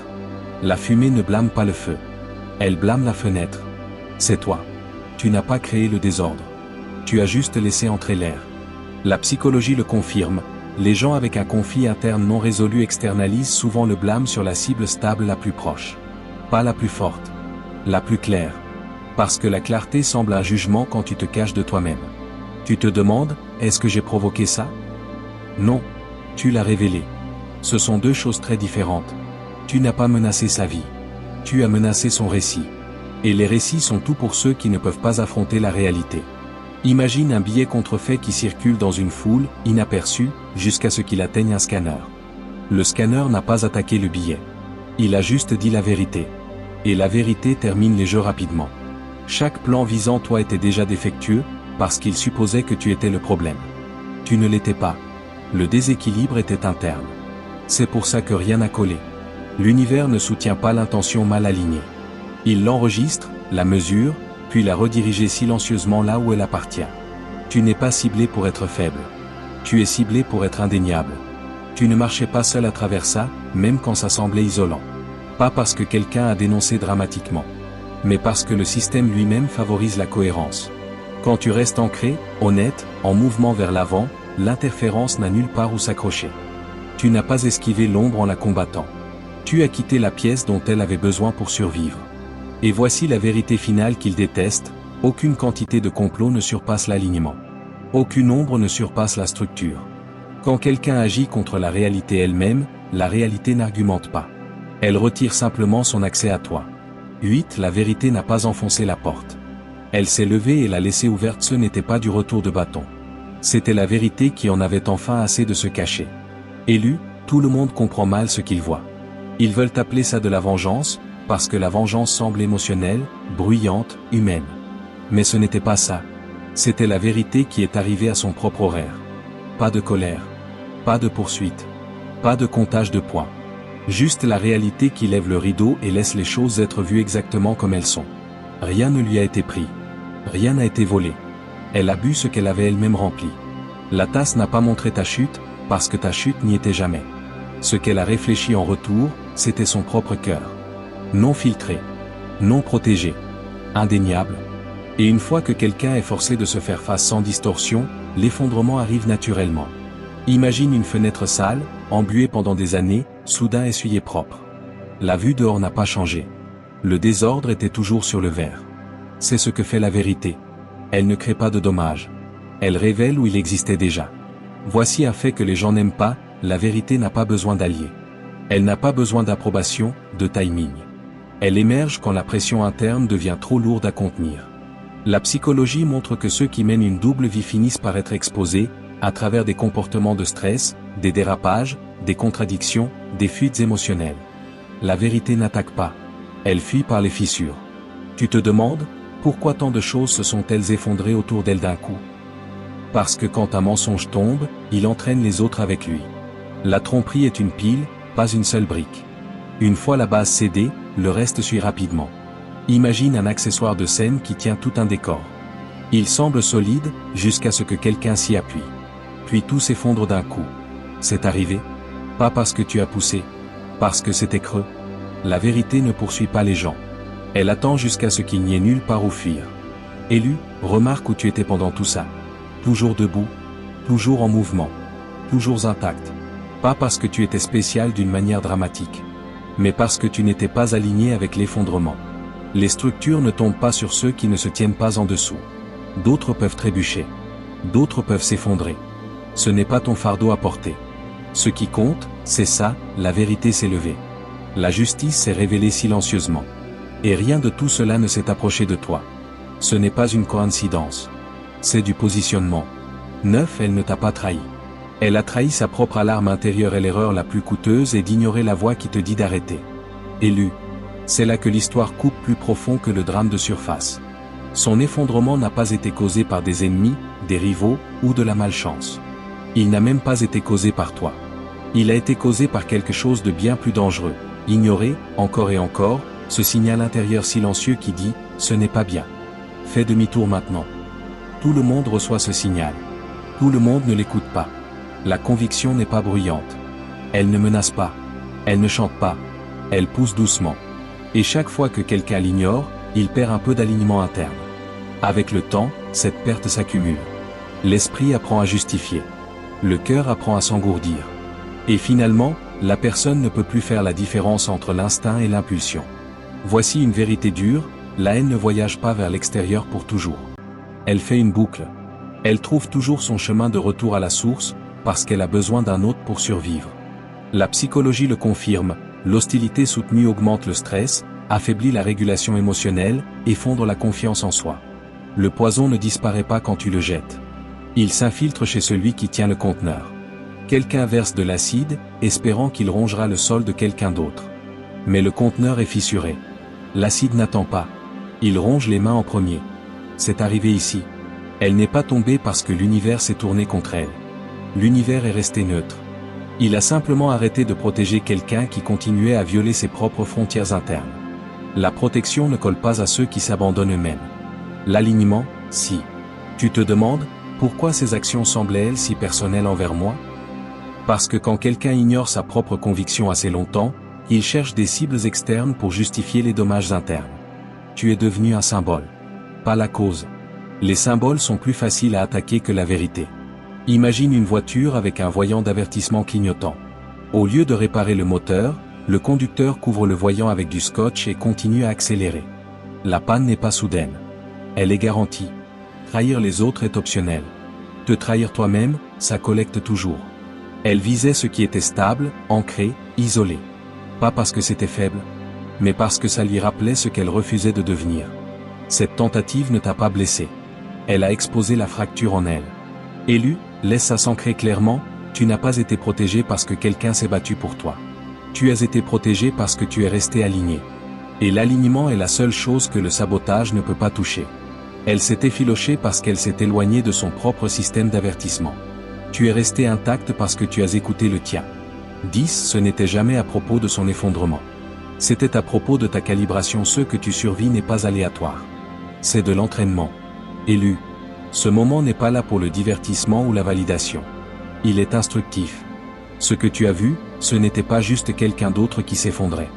La fumée ne blâme pas le feu. Elle blâme la fenêtre. C'est toi. Tu n'as pas créé le désordre. Tu as juste laissé entrer l'air. La psychologie le confirme, les gens avec un conflit interne non résolu externalisent souvent le blâme sur la cible stable la plus proche. Pas la plus forte. La plus claire. Parce que la clarté semble un jugement quand tu te caches de toi-même. Tu te demandes, est-ce que j'ai provoqué ça? Non. Tu l'as révélé. Ce sont deux choses très différentes. Tu n'as pas menacé sa vie. Tu as menacé son récit. Et les récits sont tout pour ceux qui ne peuvent pas affronter la réalité. Imagine un billet contrefait qui circule dans une foule, inaperçu, jusqu'à ce qu'il atteigne un scanner. Le scanner n'a pas attaqué le billet. Il a juste dit la vérité. Et la vérité termine les jeux rapidement. Chaque plan visant toi était déjà défectueux, parce qu'il supposait que tu étais le problème. Tu ne l'étais pas. Le déséquilibre était interne. C'est pour ça que rien n'a collé. L'univers ne soutient pas l'intention mal alignée. Il l'enregistre, la mesure, puis la rediriger silencieusement là où elle appartient. Tu n'es pas ciblé pour être faible. Tu es ciblé pour être indéniable. Tu ne marchais pas seul à travers ça, même quand ça semblait isolant. Pas parce que quelqu'un a dénoncé dramatiquement. Mais parce que le système lui-même favorise la cohérence. Quand tu restes ancré, honnête, en mouvement vers l'avant, l'interférence n'a nulle part où s'accrocher. Tu n'as pas esquivé l'ombre en la combattant. Tu as quitté la pièce dont elle avait besoin pour survivre. Et voici la vérité finale qu'il déteste, aucune quantité de complot ne surpasse l'alignement. Aucune ombre ne surpasse la structure. Quand quelqu'un agit contre la réalité elle-même, la réalité n'argumente pas. Elle retire simplement son accès à toi. 8. La vérité n'a pas enfoncé la porte. Elle s'est levée et l'a laissée ouverte. Ce n'était pas du retour de bâton. C'était la vérité qui en avait enfin assez de se cacher. Élu, tout le monde comprend mal ce qu'il voit. Ils veulent appeler ça de la vengeance, parce que la vengeance semble émotionnelle, bruyante, humaine. Mais ce n'était pas ça. C'était la vérité qui est arrivée à son propre horaire. Pas de colère. Pas de poursuite. Pas de comptage de points. Juste la réalité qui lève le rideau et laisse les choses être vues exactement comme elles sont. Rien ne lui a été pris. Rien n'a été volé. Elle a bu ce qu'elle avait elle-même rempli. La tasse n'a pas montré ta chute, parce que ta chute n'y était jamais. Ce qu'elle a réfléchi en retour, c'était son propre cœur. Non filtré. Non protégé. Indéniable. Et une fois que quelqu'un est forcé de se faire face sans distorsion, l'effondrement arrive naturellement. Imagine une fenêtre sale, embuée pendant des années, soudain essuyée propre. La vue dehors n'a pas changé. Le désordre était toujours sur le verre. C'est ce que fait la vérité. Elle ne crée pas de dommages. Elle révèle où il existait déjà. Voici un fait que les gens n'aiment pas, la vérité n'a pas besoin d'alliés. Elle n'a pas besoin d'approbation, de timing. Elle émerge quand la pression interne devient trop lourde à contenir. La psychologie montre que ceux qui mènent une double vie finissent par être exposés, à travers des comportements de stress, des dérapages, des contradictions, des fuites émotionnelles. La vérité n'attaque pas. Elle fuit par les fissures. Tu te demandes, pourquoi tant de choses se sont-elles effondrées autour d'elle d'un coup? Parce que quand un mensonge tombe, il entraîne les autres avec lui. La tromperie est une pile, pas une seule brique. Une fois la base cédée, le reste suit rapidement. Imagine un accessoire de scène qui tient tout un décor. Il semble solide, jusqu'à ce que quelqu'un s'y appuie. Puis tout s'effondre d'un coup. C'est arrivé? Pas parce que tu as poussé. Parce que c'était creux. La vérité ne poursuit pas les gens. Elle attend jusqu'à ce qu'il n'y ait nulle part où fuir. Élu, remarque où tu étais pendant tout ça. Toujours debout. Toujours en mouvement. Toujours intact. Pas parce que tu étais spécial d'une manière dramatique. Mais parce que tu n'étais pas aligné avec l'effondrement. Les structures ne tombent pas sur ceux qui ne se tiennent pas en dessous. D'autres peuvent trébucher. D'autres peuvent s'effondrer. Ce n'est pas ton fardeau à porter. Ce qui compte, c'est ça, la vérité s'est levée. La justice s'est révélée silencieusement. Et rien de tout cela ne s'est approché de toi. Ce n'est pas une coïncidence. C'est du positionnement. 9. Elle ne t'a pas trahi. Elle a trahi sa propre alarme intérieure et l'erreur la plus coûteuse est d'ignorer la voix qui te dit d'arrêter. Élu. C'est là que l'histoire coupe plus profond que le drame de surface. Son effondrement n'a pas été causé par des ennemis, des rivaux, ou de la malchance. Il n'a même pas été causé par toi. Il a été causé par quelque chose de bien plus dangereux. Ignorer, encore et encore, ce signal intérieur silencieux qui dit « ce n'est pas bien ». Fais demi-tour maintenant. Tout le monde reçoit ce signal. Tout le monde ne l'écoute pas. La conviction n'est pas bruyante. Elle ne menace pas. Elle ne chante pas. Elle pousse doucement. Et chaque fois que quelqu'un l'ignore, il perd un peu d'alignement interne. Avec le temps, cette perte s'accumule. L'esprit apprend à justifier. Le cœur apprend à s'engourdir. Et finalement, la personne ne peut plus faire la différence entre l'instinct et l'impulsion. Voici une vérité dure, la haine ne voyage pas vers l'extérieur pour toujours. Elle fait une boucle. Elle trouve toujours son chemin de retour à la source, parce qu'elle a besoin d'un autre pour survivre. La psychologie le confirme, l'hostilité soutenue augmente le stress, affaiblit la régulation émotionnelle, effondre la confiance en soi. Le poison ne disparaît pas quand tu le jettes. Il s'infiltre chez celui qui tient le conteneur. Quelqu'un verse de l'acide, espérant qu'il rongera le sol de quelqu'un d'autre. Mais le conteneur est fissuré. L'acide n'attend pas. Il ronge les mains en premier. C'est arrivé ici. Elle n'est pas tombée parce que l'univers s'est tourné contre elle. L'univers est resté neutre. Il a simplement arrêté de protéger quelqu'un qui continuait à violer ses propres frontières internes. La protection ne colle pas à ceux qui s'abandonnent eux-mêmes. L'alignement, si. Tu te demandes, pourquoi ces actions semblaient elles si personnelles envers moi? Parce que quand quelqu'un ignore sa propre conviction assez longtemps, il cherche des cibles externes pour justifier les dommages internes. Tu es devenu un symbole. Pas la cause. Les symboles sont plus faciles à attaquer que la vérité. Imagine une voiture avec un voyant d'avertissement clignotant. Au lieu de réparer le moteur, le conducteur couvre le voyant avec du scotch et continue à accélérer. La panne n'est pas soudaine. Elle est garantie. Trahir les autres est optionnel. Te trahir toi-même, ça collecte toujours. Elle visait ce qui était stable, ancré, isolé. Pas parce que c'était faible, mais parce que ça lui rappelait ce qu'elle refusait de devenir. Cette tentative ne t'a pas blessé. Elle a exposé la fracture en elle. Élu, laisse ça s'ancrer clairement, tu n'as pas été protégé parce que quelqu'un s'est battu pour toi. Tu as été protégé parce que tu es resté aligné. Et l'alignement est la seule chose que le sabotage ne peut pas toucher. Elle s'est effilochée parce qu'elle s'est éloignée de son propre système d'avertissement. Tu es resté intact parce que tu as écouté le tien. 10. Ce n'était jamais à propos de son effondrement. C'était à propos de ta calibration. Ce que tu survis n'est pas aléatoire. C'est de l'entraînement. Élu. Ce moment n'est pas là pour le divertissement ou la validation. Il est instructif. Ce que tu as vu, ce n'était pas juste quelqu'un d'autre qui s'effondrait.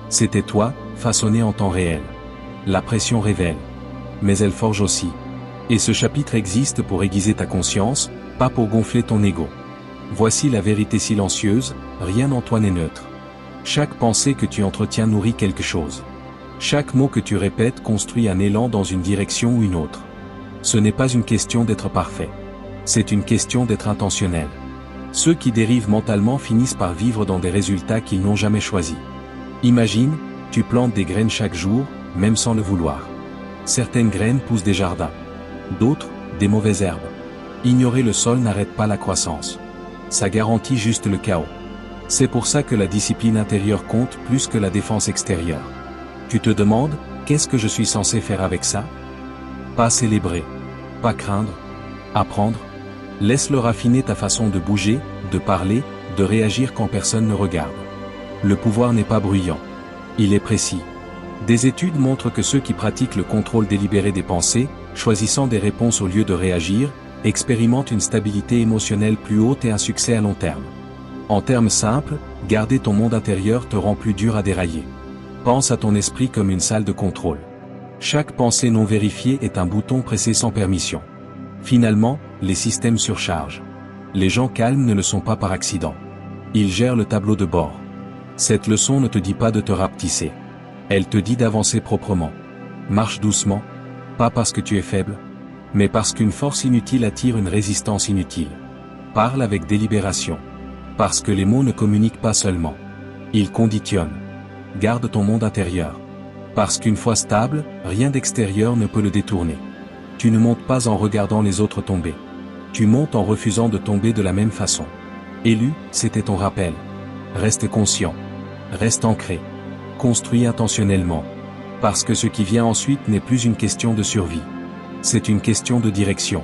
C'était toi, façonné en temps réel. La pression révèle. mais elle forge aussi. Et ce chapitre existe pour aiguiser ta conscience, pas pour gonfler ton ego. Voici la vérité silencieuse, rien en toi n'est neutre. Chaque pensée que tu entretiens nourrit quelque chose. Chaque mot que tu répètes construit un élan dans une direction ou une autre. Ce n'est pas une question d'être parfait. C'est une question d'être intentionnel. Ceux qui dérivent mentalement finissent par vivre dans des résultats qu'ils n'ont jamais choisis. Imagine, tu plantes des graines chaque jour, même sans le vouloir. Certaines graines poussent des jardins. D'autres, des mauvaises herbes. Ignorer le sol n'arrête pas la croissance. Ça garantit juste le chaos. C'est pour ça que la discipline intérieure compte plus que la défense extérieure. Tu te demandes, qu'est-ce que je suis censé faire avec ça? Pas célébrer. Pas craindre. Apprendre. Laisse-le raffiner ta façon de bouger, de parler, de réagir quand personne ne regarde. Le pouvoir n'est pas bruyant. Il est précis. Des études montrent que ceux qui pratiquent le contrôle délibéré des pensées, choisissant des réponses au lieu de réagir, expérimentent une stabilité émotionnelle plus haute et un succès à long terme. En termes simples, garder ton monde intérieur te rend plus dur à dérailler. Pense à ton esprit comme une salle de contrôle. Chaque pensée non vérifiée est un bouton pressé sans permission. Finalement, les systèmes surchargent. Les gens calmes ne le sont pas par accident. Ils gèrent le tableau de bord. Cette leçon ne te dit pas de te rapetisser. Elle te dit d'avancer proprement. Marche doucement, pas parce que tu es faible, mais parce qu'une force inutile attire une résistance inutile. Parle avec délibération. Parce que les mots ne communiquent pas seulement. Ils conditionnent. Garde ton monde intérieur. Parce qu'une fois stable, rien d'extérieur ne peut le détourner. Tu ne montes pas en regardant les autres tomber. Tu montes en refusant de tomber de la même façon. Élu, c'était ton rappel. Reste conscient. Reste ancré. Construis intentionnellement. Parce que ce qui vient ensuite n'est plus une question de survie. C'est une question de direction.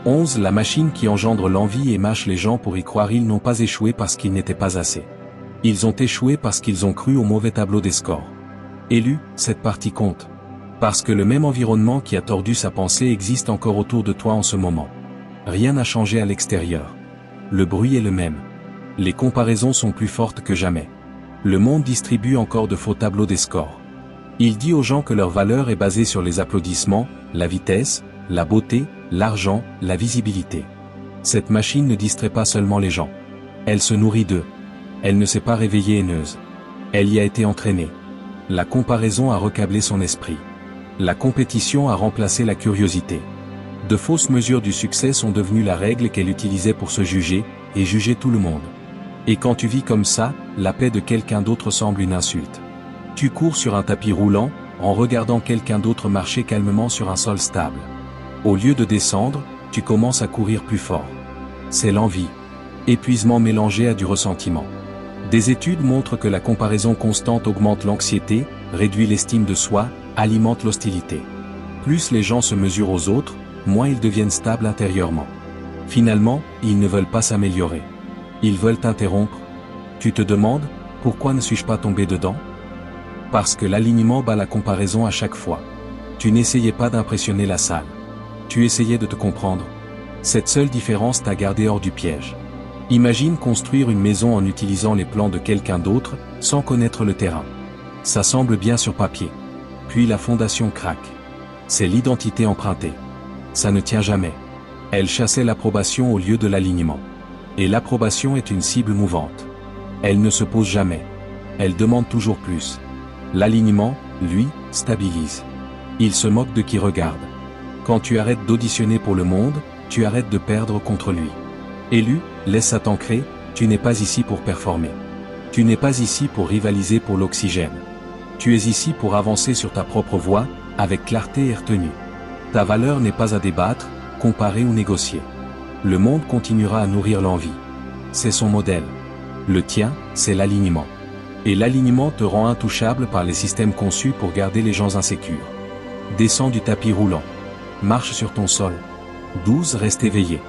11. La machine qui engendre l'envie et mâche les gens pour y croire. Ils n'ont pas échoué parce qu'ils n'étaient pas assez. Ils ont échoué parce qu'ils ont cru au mauvais tableau des scores. Élu, cette partie compte. Parce que le même environnement qui a tordu sa pensée existe encore autour de toi en ce moment. Rien n'a changé à l'extérieur. Le bruit est le même. Les comparaisons sont plus fortes que jamais. Le monde distribue encore de faux tableaux des scores. Il dit aux gens que leur valeur est basée sur les applaudissements, la vitesse, la beauté, l'argent, la visibilité. Cette machine ne distrait pas seulement les gens. Elle se nourrit d'eux. Elle ne s'est pas réveillée haineuse. Elle y a été entraînée. La comparaison a recablé son esprit. La compétition a remplacé la curiosité. De fausses mesures du succès sont devenues la règle qu'elle utilisait pour se juger, et juger tout le monde. Et quand tu vis comme ça, la paix de quelqu'un d'autre semble une insulte. Tu cours sur un tapis roulant, en regardant quelqu'un d'autre marcher calmement sur un sol stable. Au lieu de descendre, tu commences à courir plus fort. C'est l'envie. Épuisement mélangé à du ressentiment. Des études montrent que la comparaison constante augmente l'anxiété, réduit l'estime de soi, alimente l'hostilité. Plus les gens se mesurent aux autres, moins ils deviennent stables intérieurement. Finalement, ils ne veulent pas s'améliorer. Ils veulent t'interrompre. Tu te demandes, pourquoi ne suis-je pas tombé dedans? Parce que l'alignement bat la comparaison à chaque fois. Tu n'essayais pas d'impressionner la salle. Tu essayais de te comprendre. Cette seule différence t'a gardé hors du piège. Imagine construire une maison en utilisant les plans de quelqu'un d'autre, sans connaître le terrain. Ça semble bien sur papier. Puis la fondation craque. C'est l'identité empruntée. Ça ne tient jamais. Elle chassait l'approbation au lieu de l'alignement. Et l'approbation est une cible mouvante. Elle ne se pose jamais. Elle demande toujours plus. L'alignement, lui, stabilise. Il se moque de qui regarde. Quand tu arrêtes d'auditionner pour le monde, tu arrêtes de perdre contre lui. Élu, laisse ça t'ancrer, tu n'es pas ici pour performer. Tu n'es pas ici pour rivaliser pour l'oxygène. Tu es ici pour avancer sur ta propre voie, avec clarté et retenue. Ta valeur n'est pas à débattre, comparer ou négocier. Le monde continuera à nourrir l'envie. C'est son modèle. Le tien, c'est l'alignement. Et l'alignement te rend intouchable par les systèmes conçus pour garder les gens insécures. Descends du tapis roulant. Marche sur ton sol. 12. Reste éveillé.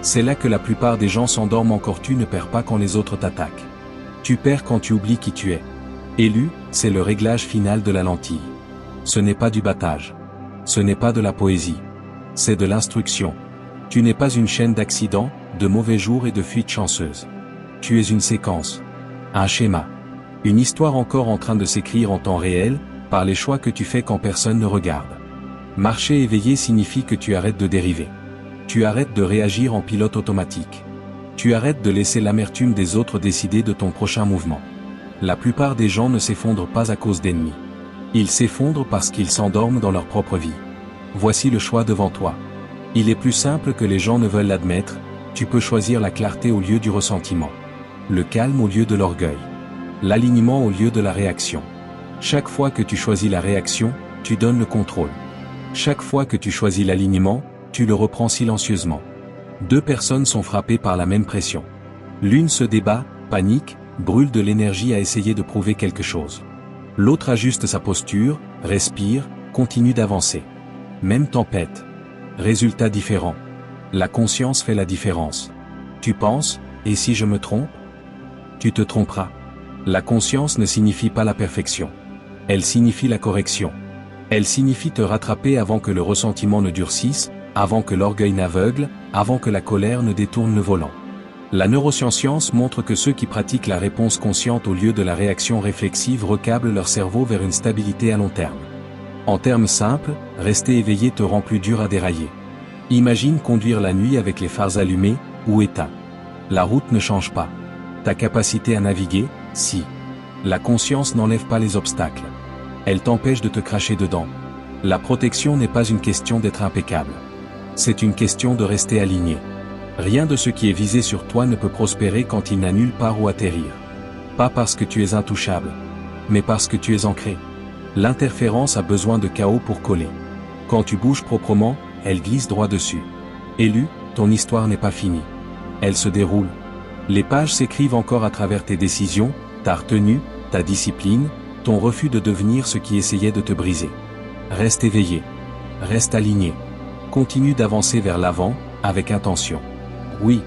C'est là que la plupart des gens s'endorment encore. Tu ne perds pas quand les autres t'attaquent. Tu perds quand tu oublies qui tu es. Élu, c'est le réglage final de la lentille. Ce n'est pas du battage. Ce n'est pas de la poésie. C'est de l'instruction. Tu n'es pas une chaîne d'accidents, de mauvais jours et de fuites chanceuses. Tu es une séquence. Un schéma. Une histoire encore en train de s'écrire en temps réel, par les choix que tu fais quand personne ne regarde. Marcher éveillé signifie que tu arrêtes de dériver. Tu arrêtes de réagir en pilote automatique. Tu arrêtes de laisser l'amertume des autres décider de ton prochain mouvement. La plupart des gens ne s'effondrent pas à cause d'ennemis. Ils s'effondrent parce qu'ils s'endorment dans leur propre vie. Voici le choix devant toi. Il est plus simple que les gens ne veulent l'admettre, tu peux choisir la clarté au lieu du ressentiment. Le calme au lieu de l'orgueil. L'alignement au lieu de la réaction. Chaque fois que tu choisis la réaction, tu donnes le contrôle. Chaque fois que tu choisis l'alignement, tu le reprends silencieusement. Deux personnes sont frappées par la même pression. L'une se débat, panique, brûle de l'énergie à essayer de prouver quelque chose. L'autre ajuste sa posture, respire, continue d'avancer. Même tempête. Résultat différent. La conscience fait la différence. Tu penses, et si je me trompe? Tu te tromperas. La conscience ne signifie pas la perfection. Elle signifie la correction. Elle signifie te rattraper avant que le ressentiment ne durcisse, avant que l'orgueil n'aveugle, avant que la colère ne détourne le volant. La neuroscience montre que ceux qui pratiquent la réponse consciente au lieu de la réaction réflexive recablent leur cerveau vers une stabilité à long terme. En termes simples, rester éveillé te rend plus dur à dérailler. Imagine conduire la nuit avec les phares allumés, ou éteints. La route ne change pas. Ta capacité à naviguer, si. La conscience n'enlève pas les obstacles. Elle t'empêche de te cracher dedans. La protection n'est pas une question d'être impeccable. C'est une question de rester aligné. Rien de ce qui est visé sur toi ne peut prospérer quand il n'a nulle part où atterrir. Pas parce que tu es intouchable, mais parce que tu es ancré. L'interférence a besoin de chaos pour coller. Quand tu bouges proprement, elle glisse droit dessus. Élu, ton histoire n'est pas finie. Elle se déroule. Les pages s'écrivent encore à travers tes décisions, ta retenue, ta discipline, ton refus de devenir ce qui essayait de te briser. Reste éveillé. Reste aligné. Continue d'avancer vers l'avant, avec intention. Oui,